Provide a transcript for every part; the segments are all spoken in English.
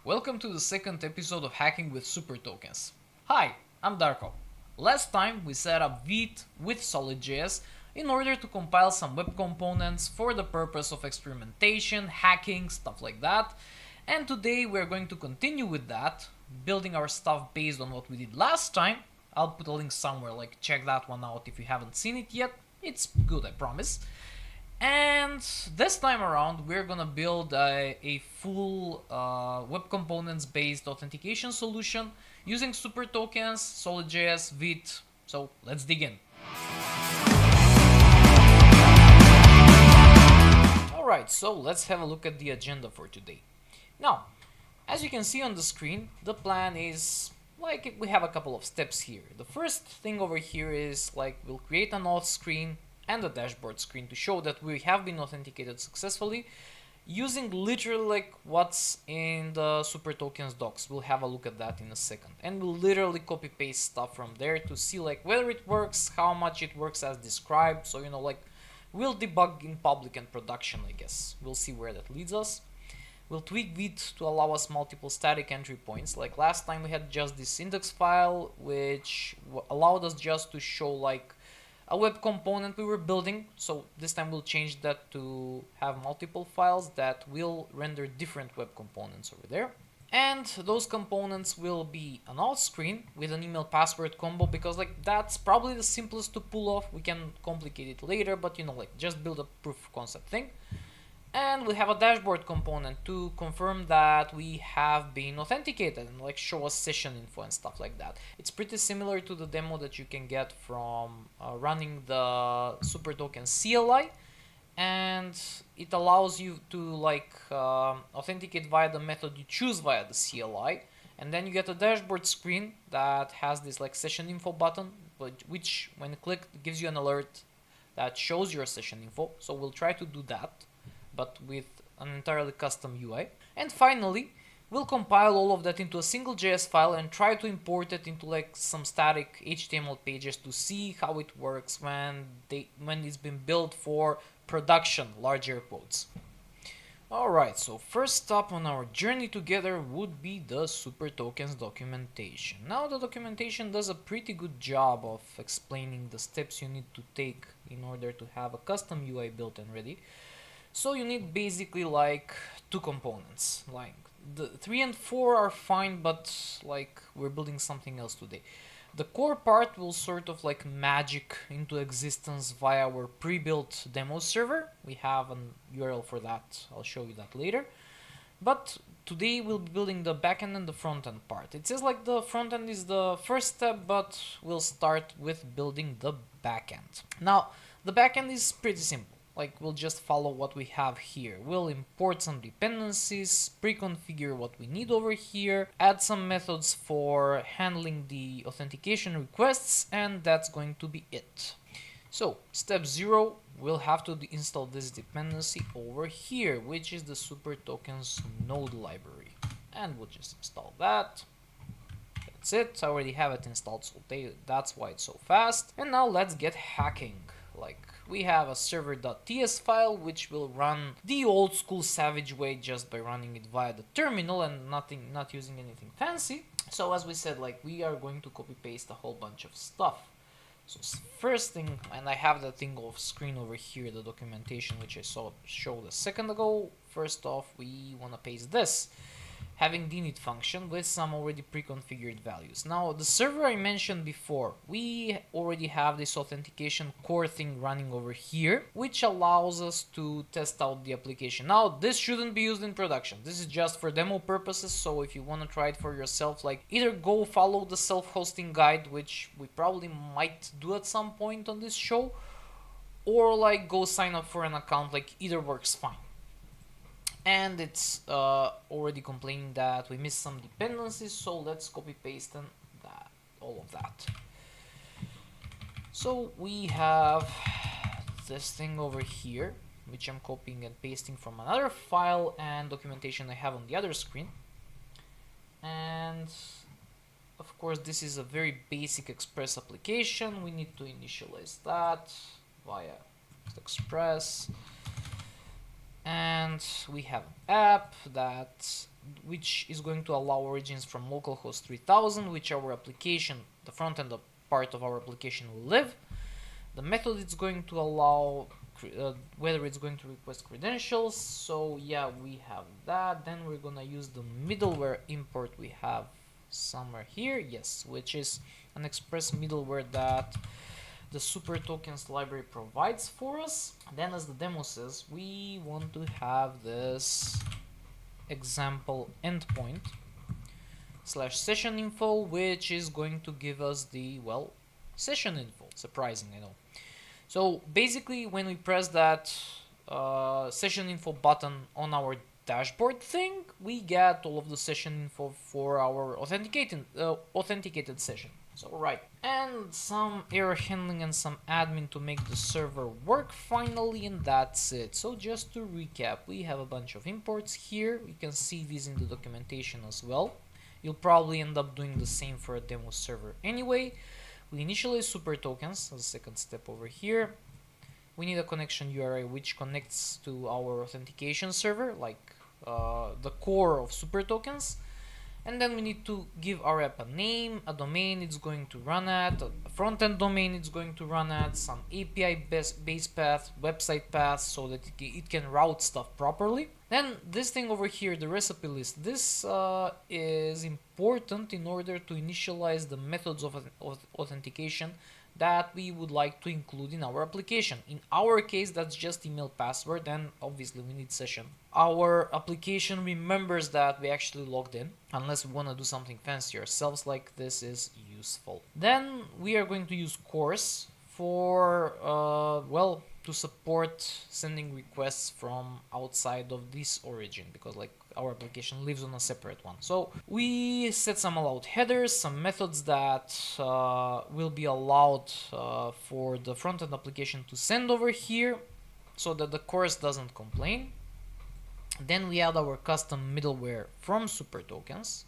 welcome to the second episode of Hacking with SuperTokens. Hi, I'm Darko. Last time we set up Vite with SolidJS in order to compile some web components for the purpose of experimentation, hacking, stuff like that. And today we're going to continue with that, building our stuff based on what we did last time. I'll put a link somewhere, like check that one out if you haven't seen it yet. It's good, I promise. And this time around, we're gonna build a full web components based authentication solution using SuperTokens, SolidJS, Vite. So let's dig in. Alright, so let's have a look at the agenda for today. Now, as you can see on the screen, the plan is like we have a couple of steps here. The first thing over here is like we'll create an auth screen and a dashboard screen to show that we have been authenticated successfully using literally like what's in the SuperTokens docs. We'll have a look at that in a second, and we'll literally copy paste stuff from there to see like whether it works, how much it works as described. So like we'll debug in public and production, I guess. We'll see where that leads us. We'll tweak Vite to allow us multiple static entry points. Like last time we had just this index file which allowed us just to show like a web component we were building. So this time we'll change that to have multiple files that will render different web components over there. And those components will be an auth screen with an email password combo, because like that's probably the simplest to pull off. We can complicate it later, but like just build a proof of concept thing. And we have a dashboard component to confirm that we have been authenticated and like show us session info and stuff like that. It's pretty similar to the demo that you can get from running the SuperTokens CLI, and it allows you to like authenticate via the method you choose via the CLI, and then you get a dashboard screen that has this like session info button, which when you click it gives you an alert that shows your session info. So we'll try to do that, but with an entirely custom UI. And finally, we'll compile all of that into a single JS file and try to import it into like some static HTML pages to see how it works when it's been built for production, larger quotes. Alright, so first stop on our journey together would be the SuperTokens documentation. Now the documentation does a pretty good job of explaining the steps you need to take in order to have a custom UI built and ready. So you need basically like two components. Like the 3 and 4 are fine, but like we're building something else today. The core part will sort of like magic into existence via our pre-built demo server. We have an URL for that. I'll show you that later. But today we'll be building the backend and the frontend part. It says like the frontend is the first step, but we'll start with building the backend. Now, the backend is pretty simple. Like we'll just follow what we have here. We'll import some dependencies, pre-configure what we need over here, add some methods for handling the authentication requests, and that's going to be it. So step 0, we'll have to install this dependency over here, which is the SuperTokens node library. And we'll just install that. That's it. I already have it installed, so that's why it's so fast. And now let's get hacking. Like we have a server.ts file which will run the old school savage way just by running it via the terminal and not using anything fancy. So as we said, like we are going to copy paste a whole bunch of stuff. So first thing, and I have that thing off screen over here, the documentation which I showed a second ago. First off, we want to paste this, having the init function with some already pre-configured values. Now the server I mentioned before, we already have this authentication core thing running over here, which allows us to test out the application. Now this shouldn't be used in production. This is just for demo purposes, so if you want to try it for yourself, like either go follow the self-hosting guide, which we probably might do at some point on this show, or like go sign up for an account. Like either works fine. And it's already complaining that we missed some dependencies, so let's copy paste all of that. So we have this thing over here, which I'm copying and pasting from another file and documentation I have on the other screen. And of course this is a very basic Express application. We need to initialize that via Express. And we have app which is going to allow origins from localhost 3000, which our application, the front end part of our application, will live. The method is going to allow whether it's going to request credentials. So yeah, we have that. Then we're gonna use the middleware import we have somewhere here, yes, which is an express middleware that the SuperTokens library provides for us. Then, as the demo says, we want to have this example endpoint slash session info, which is going to give us the, well, session info. Surprising, I know. So basically, when we press that session info button on our dashboard thing, we get all of the session info for our authenticated session. So right, and some error handling and some admin to make the server work finally, and that's it. So just to recap, we have a bunch of imports here. You can see these in the documentation as well. You'll probably end up doing the same for a demo server anyway. We initialize SuperTokens as a second step over here. We need a connection URI which connects to our authentication server, like the core of SuperTokens. And then we need to give our app a name, a domain it's going to run at, a front-end domain it's going to run at, some API base path, website path, so that it can route stuff properly. Then this thing over here, the recipe list, this is important in order to initialize the methods of authentication that we would like to include in our application. In our case, that's just email password, and obviously we need session. Our application remembers that we actually logged in, unless we want to do something fancy ourselves, like this is useful. Then we are going to use course for, well, to support sending requests from outside of this origin, because like our application lives on a separate one. So we set some allowed headers, some methods that will be allowed for the front-end application to send over here so that the course doesn't complain. Then we add our custom middleware from SuperTokens,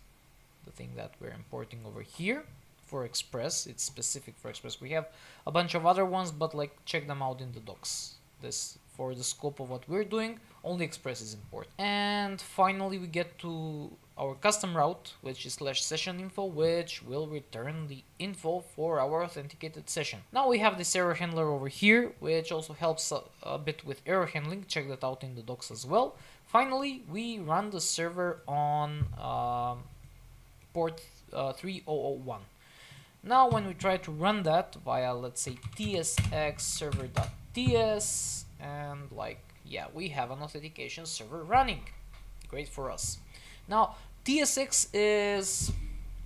the thing that we're importing over here for Express. It's specific for Express. We have a bunch of other ones, but like check them out in the docs. This, for the scope of what we're doing, only Express is important. And finally we get to our custom route, which is /session info, which will return the info for our authenticated session. Now we have this error handler over here, which also helps a bit with error handling. Check that out in the docs as well. Finally, we run the server on port 3001. Now when we try to run that via, let's say, tsx server.ts, and like, yeah, we have an authentication server running. Great for us. Now tsx is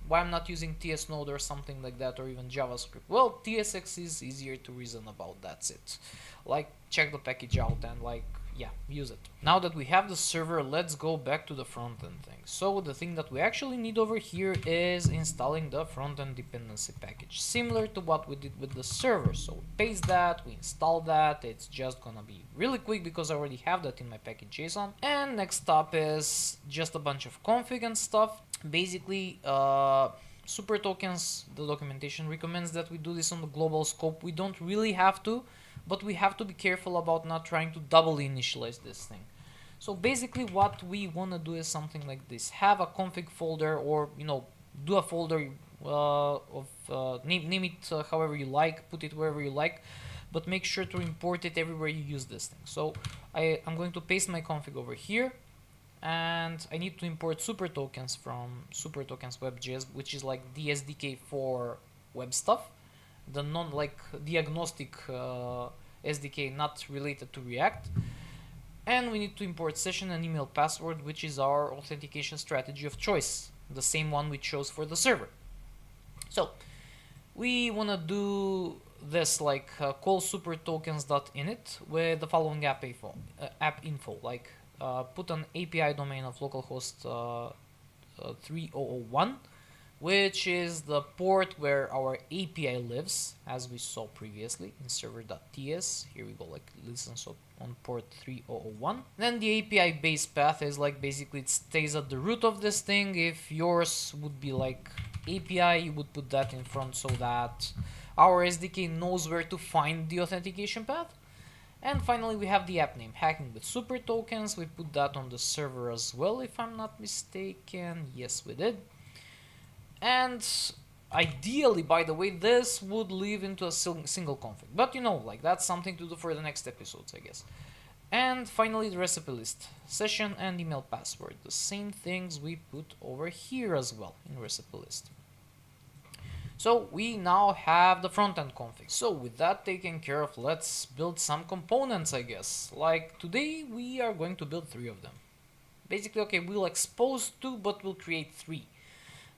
why I'm not using TS Node or something like that, or even JavaScript. Well, tsx is easier to reason about, that's it. Like, check the package out and like, yeah, use it. Now that we have the server, let's go back to the front-end thing. So the thing that we actually need over here is installing the front-end dependency package, similar to what we did with the server. So we paste that, we install that. It's just gonna be really quick because I already have that in my package.json. And next up is just a bunch of config and stuff. Basically, SuperTokens, the documentation recommends that we do this on the global scope. We don't really have to, but we have to be careful about not trying to doubly initialize this thing. So basically what we want to do is something like this. Have a config folder, or, you know, do a folder name it however you like, put it wherever you like, but make sure to import it everywhere you use this thing. So I'm going to paste my config over here, and I need to import SuperTokens from SuperTokens WebJS, which is like the SDK for web stuff. The the agnostic SDK, not related to React. And we need to import session and email password, which is our authentication strategy of choice, the same one we chose for the server. So we want to do this, like call supertokens.init with the following app info, like put an API domain of localhost 3001, which is the port where our API lives, as we saw previously in server.ts. Here we go, like listen, so on port 3001. Then the API base path is like basically it stays at the root of this thing. If yours would be like API, you would put that in front so that our SDK knows where to find the authentication path. And finally we have the app name, Hacking with SuperTokens. We put that on the server as well, if I'm not mistaken. Yes, we did. And ideally, by the way, this would live into a single config. But you know, like that's something to do for the next episodes, I guess. And finally, the recipe list, session and email password. The same things we put over here as well in recipe list. So we now have the front-end config. So with that taken care of, let's build some components, I guess. Like today, we are going to build 3 of them. Basically, okay, we'll expose 2, but we'll create 3.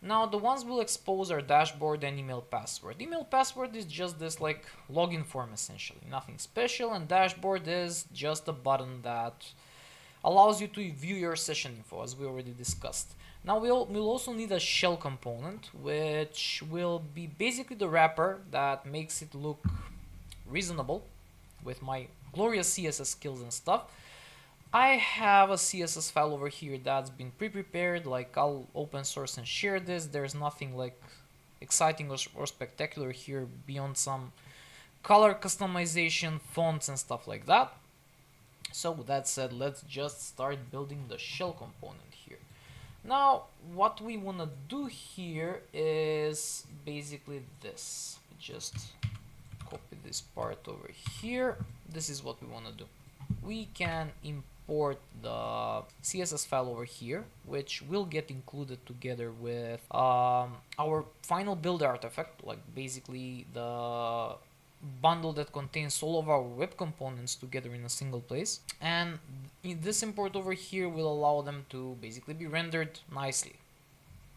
Now, the ones we'll expose are dashboard and email password. Email password is just this like login form essentially, nothing special, and dashboard is just a button that allows you to view your session info, as we already discussed. Now we'll also need a shell component, which will be basically the wrapper that makes it look reasonable with my glorious CSS skills and stuff. I have a CSS file over here that's been pre-prepared, like I'll open source and share this. There's nothing like exciting or spectacular here beyond some color customization, fonts and stuff like that. So with that said, let's just start building the shell component here. Now, what we want to do here is basically this. Just copy this part over here. This is what we want to do. We can import the CSS file over here, which will get included together with our final build artifact, like basically the bundle that contains all of our web components together in a single place. And this import over here will allow them to basically be rendered nicely,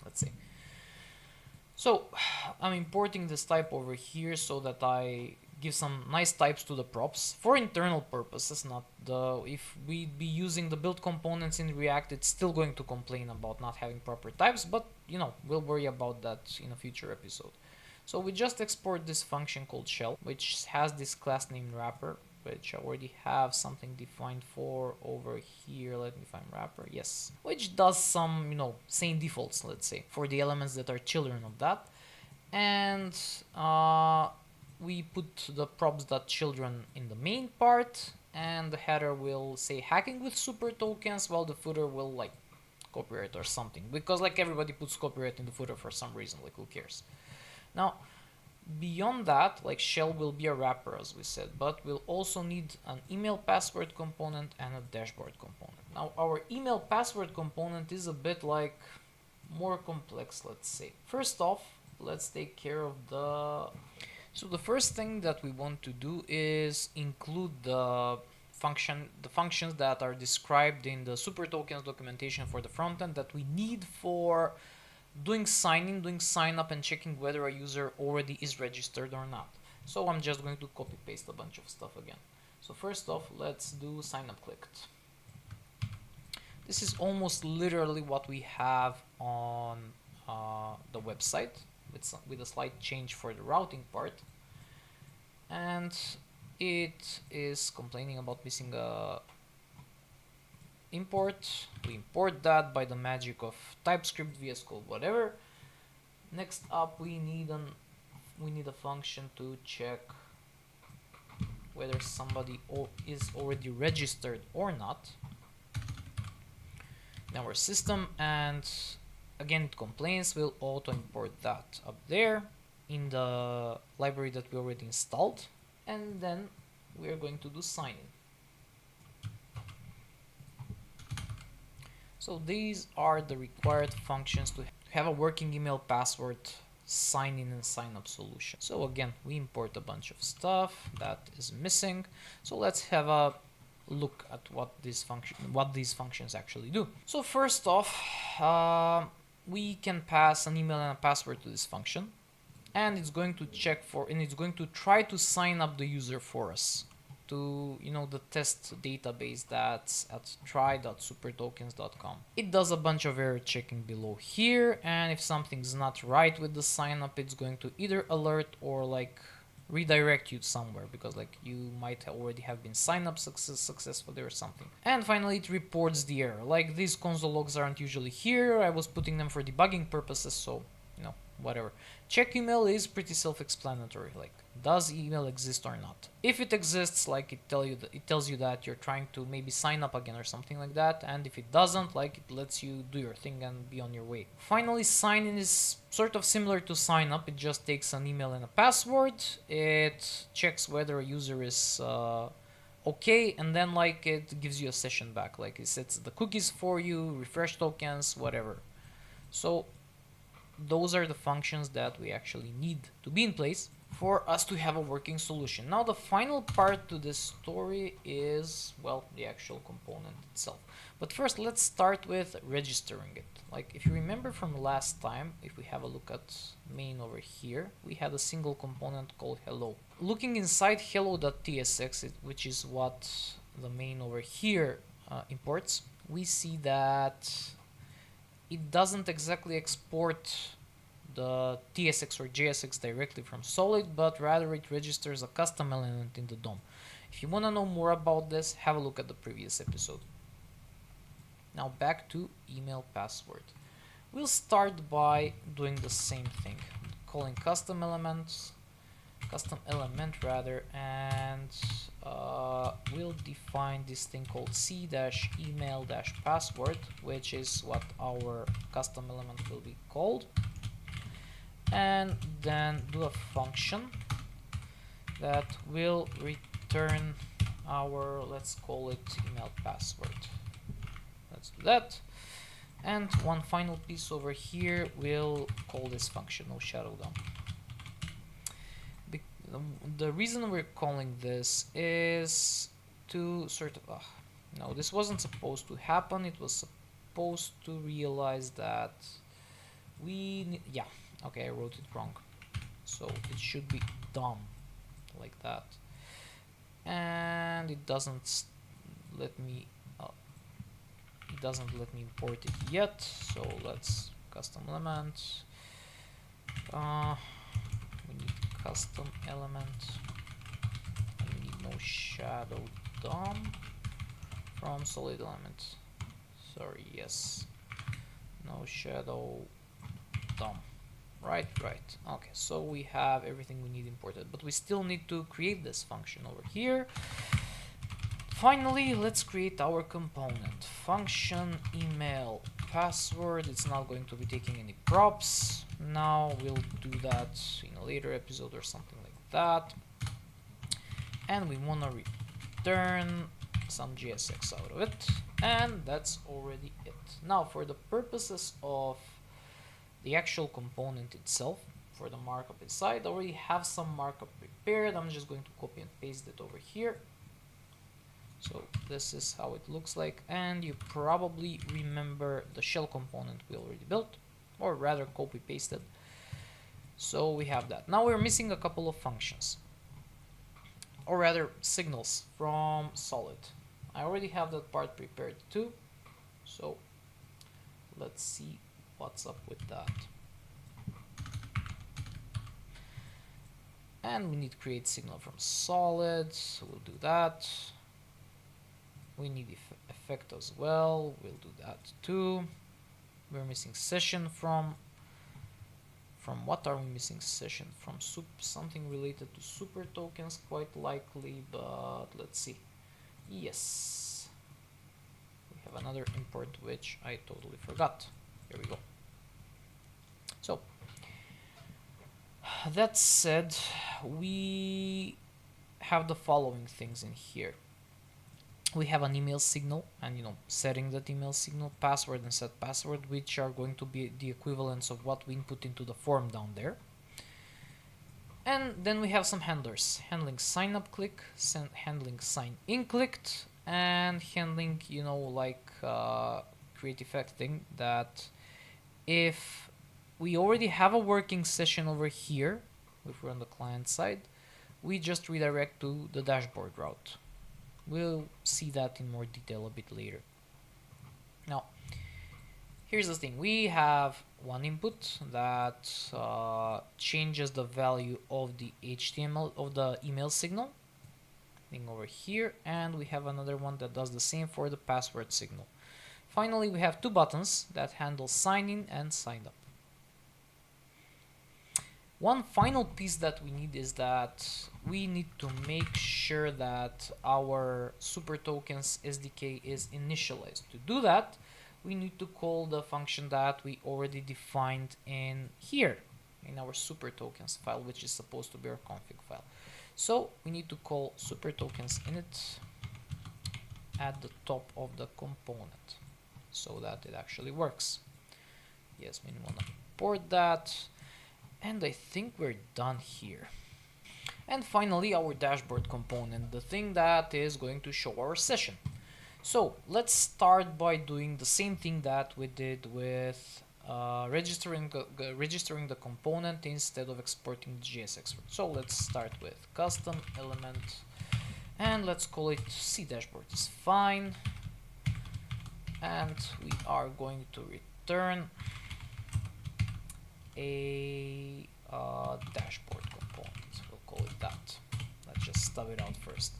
let's say. So I'm importing this type over here so that I give some nice types to the props for internal purposes. Not the if we'd be using the build components in React, it's still going to complain about not having proper types, but you know, we'll worry about that in a future episode. So we just export this function called shell, which has this class named wrapper, which I already have something defined for over here. Let me find wrapper. Yes, which does some, you know, same defaults, let's say, for the elements that are children of that. And we put the props.children in the main part, and the header will say hacking with SuperTokens, while the footer will like copyright or something, because like everybody puts copyright in the footer for some reason, like who cares. Now, beyond that, like shell will be a wrapper as we said, but we'll also need an email password component and a dashboard component. Now, our email password component is a bit like more complex, let's say. First off, let's take care of the... So the first thing that we want to do is include the functions that are described in the SuperTokens documentation for the frontend that we need for doing sign-in, doing sign-up, and checking whether a user already is registered or not. So I'm just going to copy-paste a bunch of stuff again. So first off, let's do sign-up clicked. This is almost literally what we have on the website, with a slight change for the routing part. And it is complaining about missing a import. We import that by the magic of TypeScript, VS Code, whatever. Next up, we need a function to check whether somebody is already registered or not in our system, and again it complains. We'll auto import that up there in the library that we already installed, and then we are going to do sign in. So these are the required functions to have a working email password sign in and sign up solution. So again, we import a bunch of stuff that is missing. So let's have a look at what these functions actually do. So first off, we can pass an email and a password to this function, and it's going to check for, and it's going to try to sign up the user for us to, you know, the test database that's at try.supertokens.com. It does a bunch of error checking below here, and if something's not right with the sign up, it's going to either alert or like redirect you somewhere, because like you might already have been signed up successfully or something. And finally, it reports the error. Like these console logs aren't usually here. I was putting them for debugging purposes, so you know, whatever. Check email is pretty self-explanatory. Like, does email exist or not? If it exists, like it tells you that you're trying to maybe sign up again or something like that. And if it doesn't, like it lets you do your thing and be on your way. Finally, sign in is sort of similar to sign up. It just takes an email and a password. It checks whether a user is okay, and then like it gives you a session back. Like it sets the cookies for you, refresh tokens, whatever. So those are the functions that we actually need to be in place for us to have a working solution. Now the final part to this story is, well, the actual component itself. But first let's start with registering it. Like if you remember from last time, if we have a look at main over here, we had a single component called hello. Looking inside hello.tsx, which is what the main over here imports, we see that it doesn't exactly export the TSX or JSX directly from Solid, but rather it registers a custom element in the DOM. If you want to know more about this, have a look at the previous episode. Now back to email password. We'll start by doing the same thing, calling custom element rather, and we'll define this thing called c-email-password, which is what our custom element will be called, and then do a function that will return our, let's call it email password. Let's do that. And one final piece over here, we'll call this function no shadow DOM. The reason we're calling this is to sort of no, this wasn't supposed to happen. It was supposed to realize that yeah, okay, I wrote it wrong, so it should be DOM like that, and it doesn't let me import it yet. So let's custom element, we need custom element, and we need no shadow DOM from solid element. Sorry, yes, no shadow DOM. Right. Okay, so we have everything we need imported, but we still need to create this function over here. Finally, let's create our component. Function email password. It's not going to be taking any props. Now we'll do that in a later episode or something like that. And we want to return some JSX out of it. And that's already it. Now for the purposes of the actual component itself, for the markup inside, I already have some markup prepared. I'm just going to copy and paste it over here. So this is how it looks like, and you probably remember the shell component we already built, or rather copy pasted. So we have that. Now we're missing a couple of functions, or rather signals from Solid. I already have that part prepared too, so let's see what's up with that. And we need to create signal from Solid, so we'll do that. We need effect as well, we'll do that too. We're missing session from what are we missing session from? Something related to super tokens, quite likely, but let's see. Yes, we have another import which I totally forgot. Here we go. So that said, we have the following things in here. We have an email signal, and setting that email signal, password and set password, which are going to be the equivalents of what we input into the form down there. And then we have some handlers, handling sign up click, handling sign in clicked, and handling create effect thing, that if we already have a working session over here, if we're on the client side, we just redirect to the dashboard route. We'll see that in more detail a bit later. Now, here's the thing. We have one input that changes the value of the HTML of the email signal thing over here, and we have another one that does the same for the password signal. Finally, we have two buttons that handle sign in and sign up. One final piece that we need is that we need to make sure that our SuperTokens SDK is initialized. To do that, we need to call the function that we already defined in here, in our SuperTokens file, which is supposed to be our config file. So we need to call SuperTokens init at the top of the component so that it actually works. Yes, we want to import that. And I think we're done here. And finally, our dashboard component, the thing that is going to show our session. So let's start by doing the same thing that we did with registering the component instead of exporting the JS export. So let's start with custom element, and let's call it C dashboard is fine. And we are going to return a dashboard component. We'll call it that. Let's just stub it out first.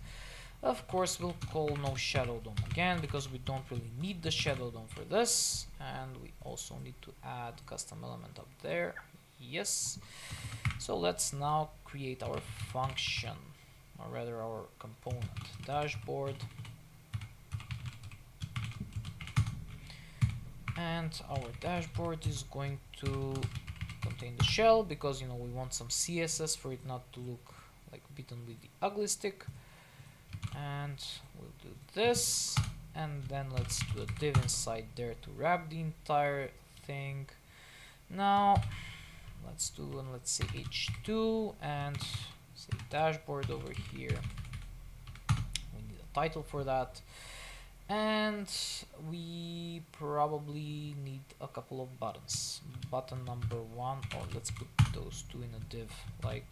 Of course, we'll call no shadow DOM again because we don't really need the shadow DOM for this, and we also need to add custom element up there. Yes. So let's now create our function, or rather our component dashboard, and our dashboard is going to contain the shell because we want some CSS for it not to look like bitten with the ugly stick. And we'll do this, and then let's do a div inside there to wrap the entire thing. Now let's say h2 and say dashboard over here. We need a title for that, and we probably need a couple of buttons. Button number 1, or let's put those two in a div, like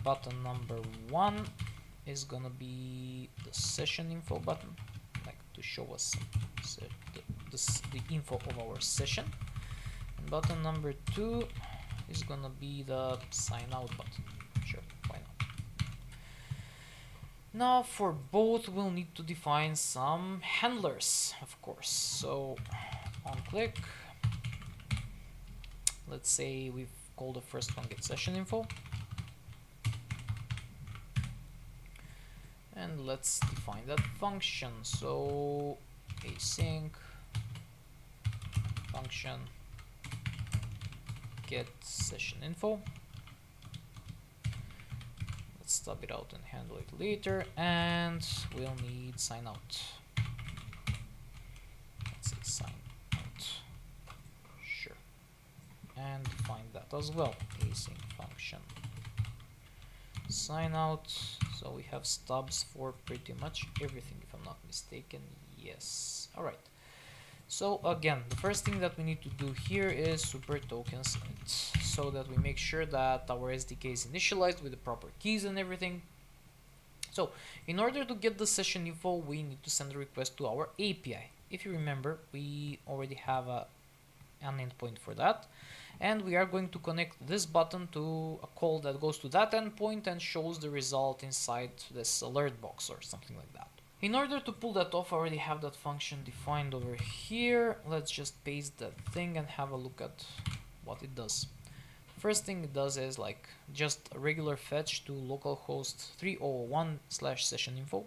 button number 1 is gonna be the session info button, like to show us the info of our session. And button number 2 is gonna be the sign out button. Sure, why not? Now for both we'll need to define some handlers, of course. So on click, let's say we've called the first one get session info. And let's define that function. So async function get session info. Let's stub it out and handle it later. And we'll need sign out. Let's say sign out. Sure. And define that as well. Async function sign out. So we have stubs for pretty much everything, if I'm not mistaken. Yes. All right. So again, the first thing that we need to do here is SuperTokens init, so that we make sure that our SDK is initialized with the proper keys and everything. So in order to get the session info, we need to send a request to our API. If you remember, we already have an endpoint for that. And we are going to connect this button to a call that goes to that endpoint and shows the result inside this alert box or something like that. In order to pull that off, I already have that function defined over here. Let's just paste that thing and have a look at what it does. First thing it does is like just a regular fetch to localhost 3001/session-info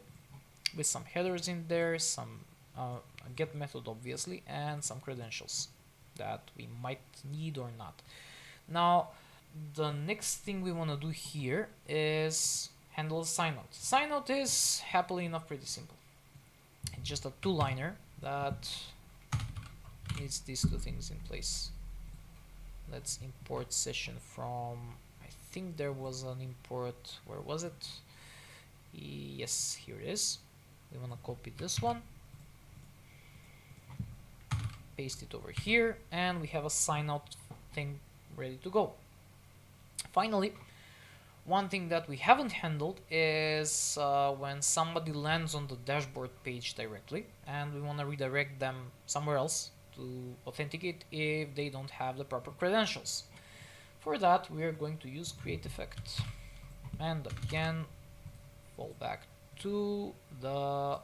with some headers in there, some a get method obviously, and some credentials that we might need or not. Now the next thing we want to do here is handle signout. Signout is happily enough pretty simple. It's just a two-liner that needs these two things in place. Let's import session from, I think there was an import, where was it? Yes, here it is. We want to copy this one, paste it over here, and we have a sign out thing ready to go. Finally, one thing that we haven't handled is when somebody lands on the dashboard page directly and we want to redirect them somewhere else to authenticate if they don't have the proper credentials. For that, we are going to use create effect, and again fall back to the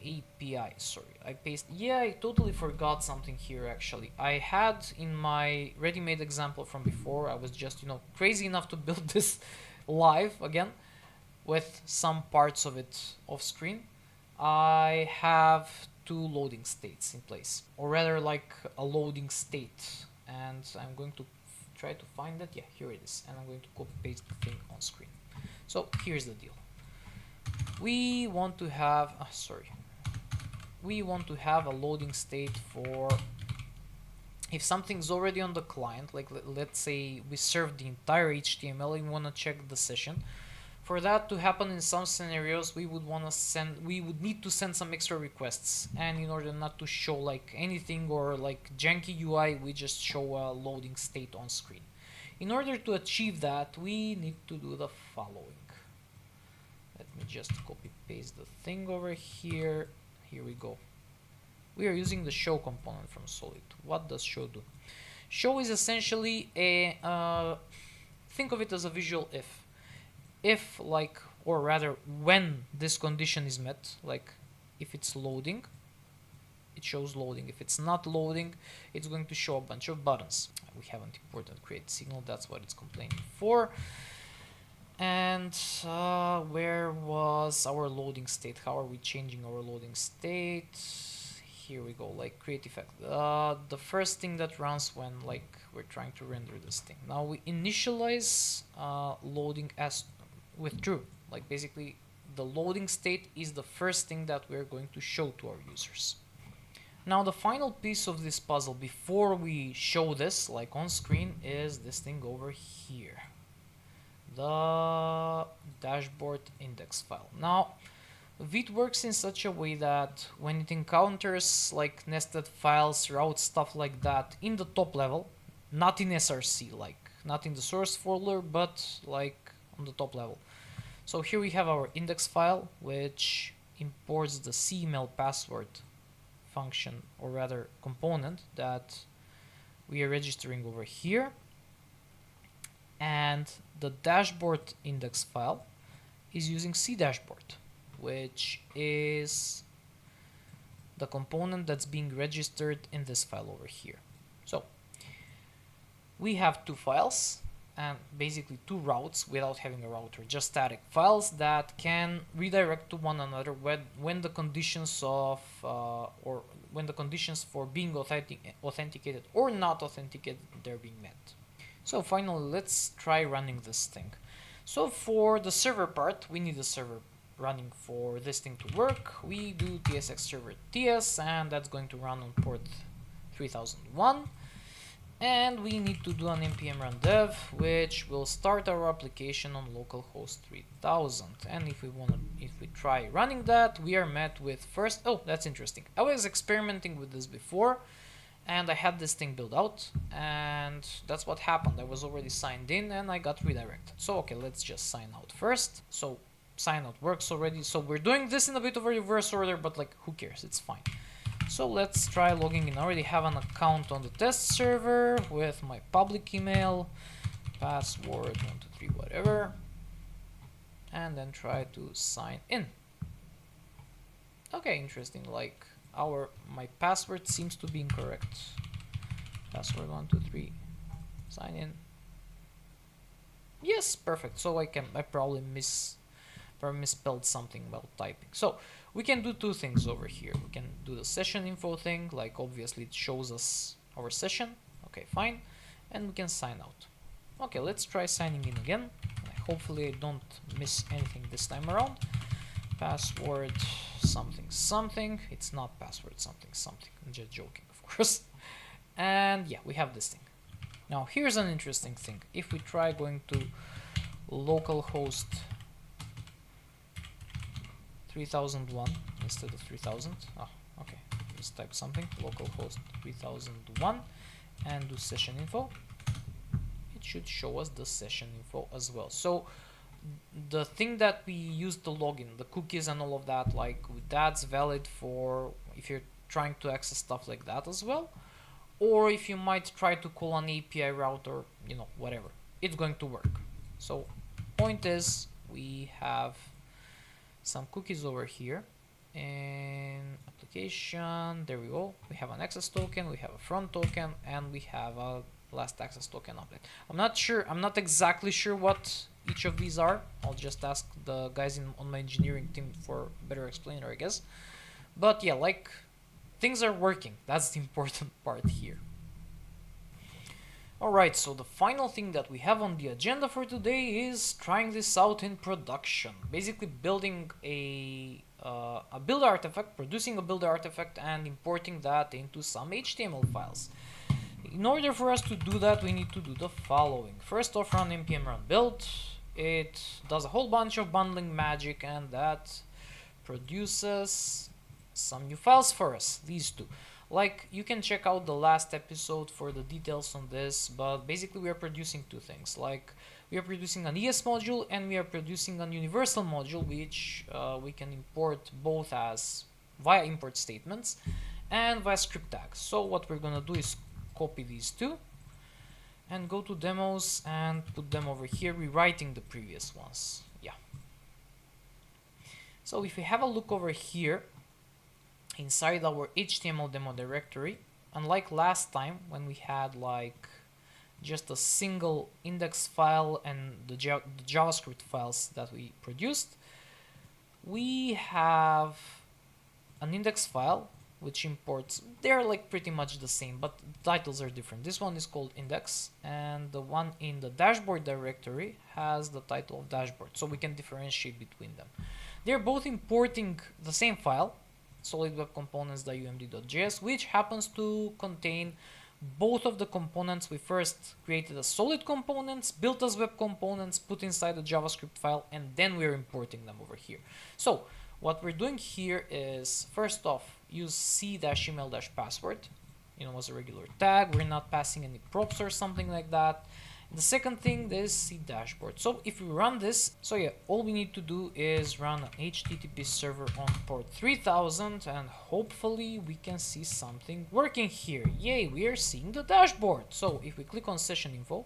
API, sorry, I pasted, yeah, I totally forgot something here actually. I had in my ready-made example from before, I was just, you know, crazy enough to build this live again with some parts of it off screen. I have two loading states in place, or rather like a loading state, and I'm going to try to find it. Yeah, here it is, and I'm going to copy paste the thing on screen. So here's the deal. We want to have, we want to have a loading state for if something's already on the client, like let's say we serve the entire HTML and we want to check the session. For that to happen in some scenarios, we would need to send some extra requests, and in order not to show like anything or like janky UI, we just show a loading state on screen. In order to achieve that, we need to do the following. Let me just copy paste the thing over here. Here we go. We are using the show component from Solid. What does show do? Show is essentially a think of it as a visual if. If, like, or rather when this condition is met, like if it's loading, it shows loading. If it's not loading, it's going to show a bunch of buttons. We haven't imported create signal, that's what it's complaining for. And where was our loading state? How are we changing our loading state? Here we go, like create effect. The first thing that runs when like we're trying to render this thing. Now we initialize loading as with true. Like basically the loading state is the first thing that we're going to show to our users. Now the final piece of this puzzle before we show this like on screen is this thing over here. The dashboard index file. Now Vite works in such a way that when it encounters like nested files, routes, stuff like that in the top level, not in SRC, like not in the source folder, but like on the top level. So here we have our index file, which imports the CMail password function, or rather component that we are registering over here. And the dashboard index file is using cdashboard, which is the component that's being registered in this file over here. So we have two files and basically two routes without having a router, just static files that can redirect to one another when the conditions of or when the conditions for being authenticated or not authenticated, they're being met. So finally, let's try running this thing. So for the server part, we need a server running for this thing to work. We do tsx server ts, and that's going to run on port 3001. And we need to do an npm run dev, which will start our application on localhost 3000. And if we try running that, we are met with first. Oh, that's interesting. I was experimenting with this before, and I had this thing built out, and that's what happened. I was already signed in, and I got redirected. So okay, let's just sign out first. So sign out works already. So we're doing this in a bit of a reverse order, but like who cares? It's fine. So let's try logging in. I already have an account on the test server with my public email, password 123 whatever, and then try to sign in. Okay, interesting. Like my password seems to be incorrect. Password 123. Sign in. Yes, perfect. So I probably misspelled something about typing. So we can do two things over here. We can do the session info thing, like obviously it shows us our session. Okay, fine. And we can sign out. Okay, let's try signing in again. Hopefully I don't miss anything this time around. Password something something. It's not password something something. I'm just joking, of course. And yeah, we have this thing. Now here's an interesting thing. If we try going to localhost 3001 instead of 3000. Oh, okay. Let's type something. Localhost 3001 and do session info. It should show us the session info as well. So the thing that we use to log in, the cookies and all of that, like that's valid for if you're trying to access stuff like that as well, or if you might try to call an API route or whatever, it's going to work. So point is we have some cookies over here in application, there we go. We have an access token, we have a front token, and we have a last access token update. I'm not exactly sure what each of these are. I'll just ask the guys on my engineering team for better explainer, I guess. But yeah, like, things are working. That's the important part here. Alright, so the final thing that we have on the agenda for today is trying this out in production. Basically building a build artifact, producing a build artifact, and importing that into some HTML files. In order for us to do that, we need to do the following. First off, run npm run build. It does a whole bunch of bundling magic, and that produces some new files for us, these two. Like, you can check out the last episode for the details on this, but basically we are producing two things. Like, we are producing an ES module and we are producing an universal module, which we can import both as via import statements and via script tags. So what we're gonna do is copy these two and go to demos and put them over here, rewriting the previous ones. Yeah. So if we have a look over here, inside our HTML demo directory, unlike last time when we had like just a single index file and the JavaScript files that we produced, we have an index file which imports. They're like pretty much the same, but the titles are different. This one is called index, and the one in the dashboard directory has the title of dashboard, so we can differentiate between them. They're both importing the same file, solid-web-components.umd.js, which happens to contain both of the components we first created as solid components, built as web components, put inside the JavaScript file, and then we're importing them over here. So what we're doing here is, first off, use c-email-password, as a regular tag. We're not passing any props or something like that. The second thing is C dashboard. So if we run this, so yeah, all we need to do is run an HTTP server on port 3000, and hopefully we can see something working here. Yay, we are seeing the dashboard. So if we click on session info,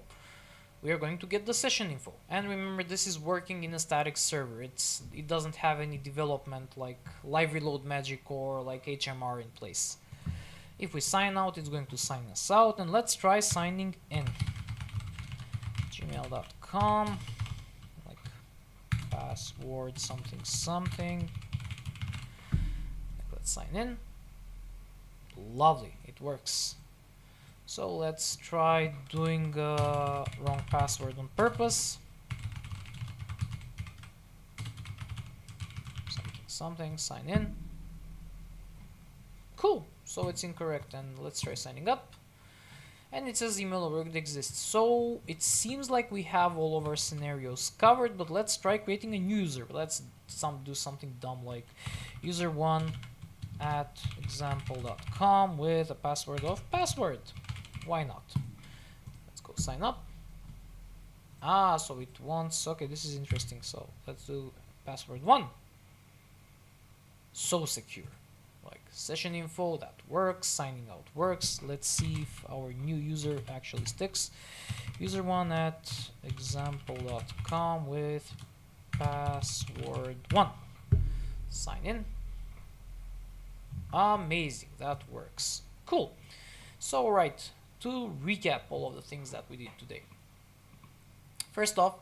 we are going to get the session info. And remember, this is working in a static server. It doesn't have any development like live reload magic or like HMR in place. If we sign out, it's going to sign us out, and let's try signing in. gmail.com, like password something. Let's sign in. Lovely, it works. So let's try doing wrong password on purpose. Something, sign in. Cool, so it's incorrect, and let's try signing up. And it says email already exists. So it seems like we have all of our scenarios covered, but let's try creating a new user. Let's do something dumb like user1@example.com with a password of password. Why not? Let's go sign up. So it wants, okay, this is interesting. So let's do password 1. So secure. Session info, that works. Signing out works. Let's see if our new user actually sticks. user1@example.com with password 1. Sign in. Amazing, that works. Cool. So right, to recap all of the things that we did today. First off,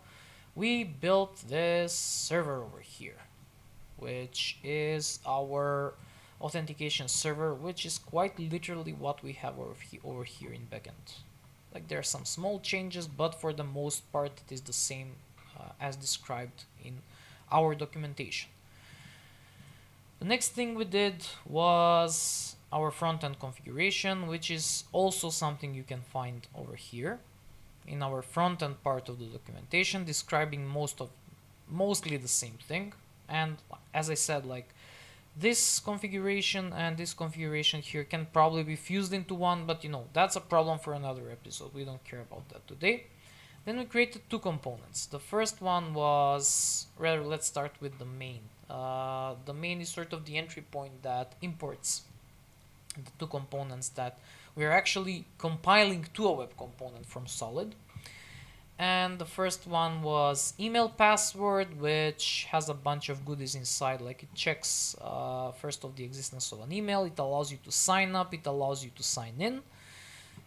we built this server over here, which is our authentication server, which is quite literally what we have over here in Backend. Like, there are some small changes, but for the most part it is the same as described in our documentation. The next thing we did was our front-end configuration, which is also something you can find over here in our front-end part of the documentation, describing mostly the same thing. And as I said, like, this configuration and this configuration here can probably be fused into one, but that's a problem for another episode. We don't care about that today. Then we created two components. The first one was, rather, let's start with the main. The main is sort of the entry point that imports the two components that we are actually compiling to a web component from Solid. And the first one was email password, which has a bunch of goodies inside. Like it checks first of the existence of an email. It allows you to sign up. It allows you to sign in.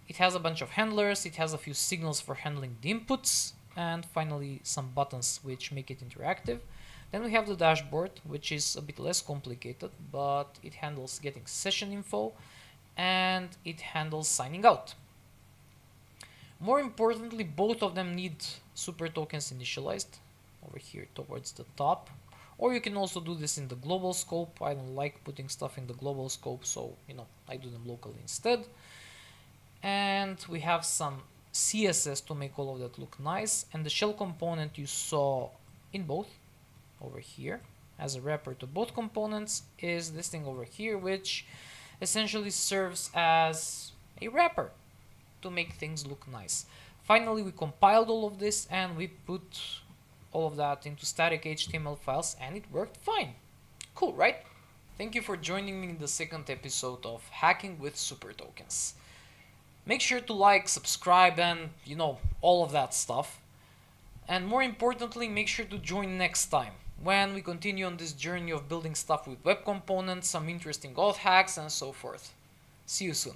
It has a bunch of handlers. It has a few signals for handling the inputs. And finally, some buttons which make it interactive. Then we have the dashboard, which is a bit less complicated, but it handles getting session info and it handles signing out. More importantly, both of them need super tokens initialized over here towards the top. Or you can also do this in the global scope. I don't like putting stuff in the global scope, so I do them locally instead. And we have some CSS to make all of that look nice. And the shell component you saw in both over here as a wrapper to both components is this thing over here, which essentially serves as a wrapper to make things look nice. Finally, we compiled all of this and we put all of that into static HTML files and it worked fine. Cool, right? Thank you for joining me in the second episode of Hacking with Super Tokens. Make sure to like, subscribe, and all of that stuff. And more importantly, make sure to join next time when we continue on this journey of building stuff with web components, some interesting auth hacks, and so forth. See you soon.